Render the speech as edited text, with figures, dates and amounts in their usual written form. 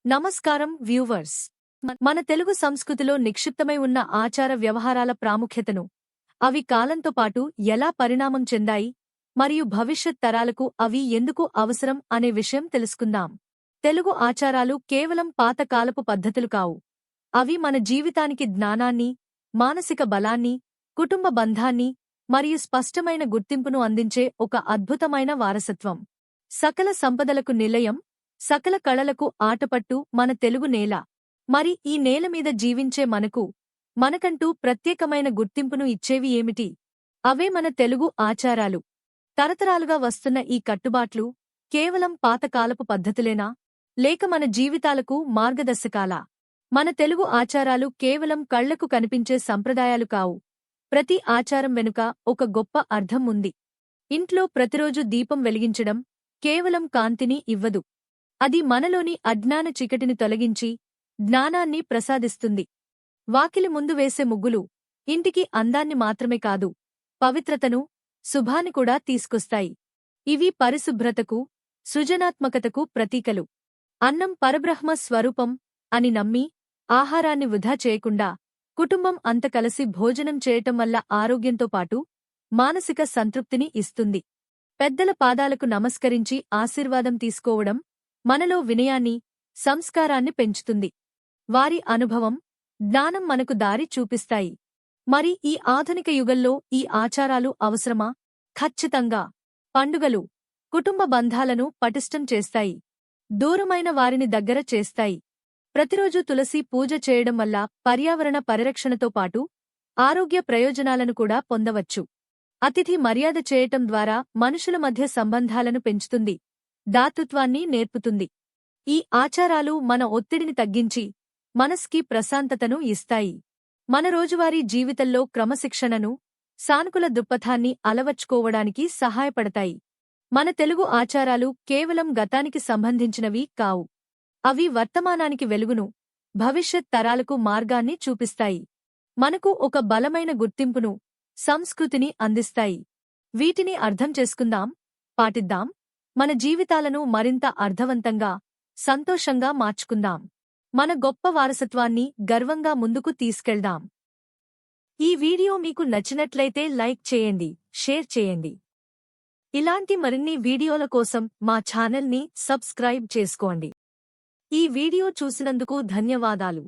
నమస్కారం వ్యూవర్స్. మన తెలుగు సంస్కృతిలో నిక్షిప్తమై ఉన్న ఆచార వ్యవహారాల ప్రాముఖ్యతను, అవి కాలంతో పాటు ఎలా పరిణామం చెందాయి మరియు భవిష్యత్ తరాలకు అవి ఎందుకు అవసరం అనే విషయం తెలుసుకుందాం. తెలుగు ఆచారాలు కేవలం పాతకాలపు పద్ధతులు కావు. అవి మన జీవితానికి జ్ఞానాన్ని, మానసిక బలాన్ని, కుటుంబ బంధాన్ని మరియు స్పష్టమైన గుర్తింపును అందించే ఒక అద్భుతమైన వారసత్వం. సకల సంపదలకు నిలయం, సకల కళలకు ఆటపట్టు మన తెలుగు నేల. మరి ఈ నేలమీద జీవించే మనకంటూ ప్రత్యేకమైన గుర్తింపును ఇచ్చేవి ఏమిటి? అవే మన తెలుగు ఆచారాలు. తరతరాలుగా వస్తున్న ఈ కట్టుబాట్లు కేవలం పాతకాలపు పద్ధతులేనా, లేక మన జీవితాలకు మార్గదర్శకాలా? మన తెలుగు ఆచారాలు కేవలం కళ్లకు కనిపించే సంప్రదాయాలు కావు. ప్రతి ఆచారం వెనుక ఒక గొప్ప అర్థం ఉంది. ఇంట్లో ప్రతిరోజు దీపం వెలిగించడం కేవలం కాంతిని ఇవ్వదు. అది మనలోని అజ్ఞాన చీకటిని తొలగించి జ్ఞానాన్ని ప్రసాదిస్తుంది. వాకిలి ముందు వేసే ముగ్గులు ఇంటికి అందాన్ని మాత్రమే కాదు, పవిత్రతను, శుభాన్ని కూడా తీసుకొస్తాయి. ఇవి పరిశుభ్రతకు, సృజనాత్మకతకు ప్రతీకలు. అన్నం పరబ్రహ్మ స్వరూపం అని నమ్మి ఆహారాన్ని వృధా చేయకుండా కుటుంబం అంత కలిసి భోజనం చేయటం వల్ల ఆరోగ్యంతో పాటు మానసిక సంతృప్తిని ఇస్తుంది. పెద్దల పాదాలకు నమస్కరించి ఆశీర్వాదం తీసుకోవడం మనలో వినయాన్ని, సంస్కారాన్ని పెంచుతుంది. వారి అనుభవం, జ్ఞానం మనకు దారి చూపిస్తాయి. మరి ఈ ఆధునిక యుగంలో ఈ ఆచారాలు అవసరమా? ఖచ్చితంగా. పండుగలు కుటుంబ బంధాలను పటిష్టం చేస్తాయి, దూరమైన వారిని దగ్గర చేస్తాయి. ప్రతిరోజూ తులసి పూజ చేయడం వల్ల పర్యావరణ పరిరక్షణతో పాటు ఆరోగ్య ప్రయోజనాలను కూడా పొందవచ్చు. అతిథి మర్యాద చేయటం ద్వారా మనుషుల మధ్య సంబంధాలను పెంచుతుంది, దాతృత్వాన్ని నేర్పుతుంది. ఈ ఆచారాలు మన ఒత్తిడిని తగ్గించి మనస్కి ప్రశాంతతను ఇస్తాయి. మన రోజువారీ జీవితంలో క్రమశిక్షణను, సానుకూల దృక్పథాన్ని అలవర్చుకోవడానికి సహాయపడతాయి. మన తెలుగు ఆచారాలు కేవలం గతానికి సంబంధించినవి కావు. అవి వర్తమానానికి వెలుగును, భవిష్యత్ తరాలకు మార్గాన్ని చూపిస్తాయి. మనకు ఒక బలమైన గుర్తింపును, సంస్కృతిని అందిస్తాయి. వీటిని అర్థం చేసుకుందాం, పాటిద్దాం. మన జీవితాలను మరింత అర్థవంతంగా, సంతోషంగా మార్చుకుందాం. మన గొప్ప వారసత్వాన్ని గర్వంగా ముందుకు తీసుకెళ్దాం. ఈ వీడియో మీకు నచ్చినట్లయితే లైక్ చేయండి, షేర్ చేయండి. ఇలాంటి మరిన్ని వీడియోల కోసం మా ఛానల్ని సబ్స్క్రైబ్ చేసుకోండి. ఈ వీడియో చూసినందుకు ధన్యవాదాలు.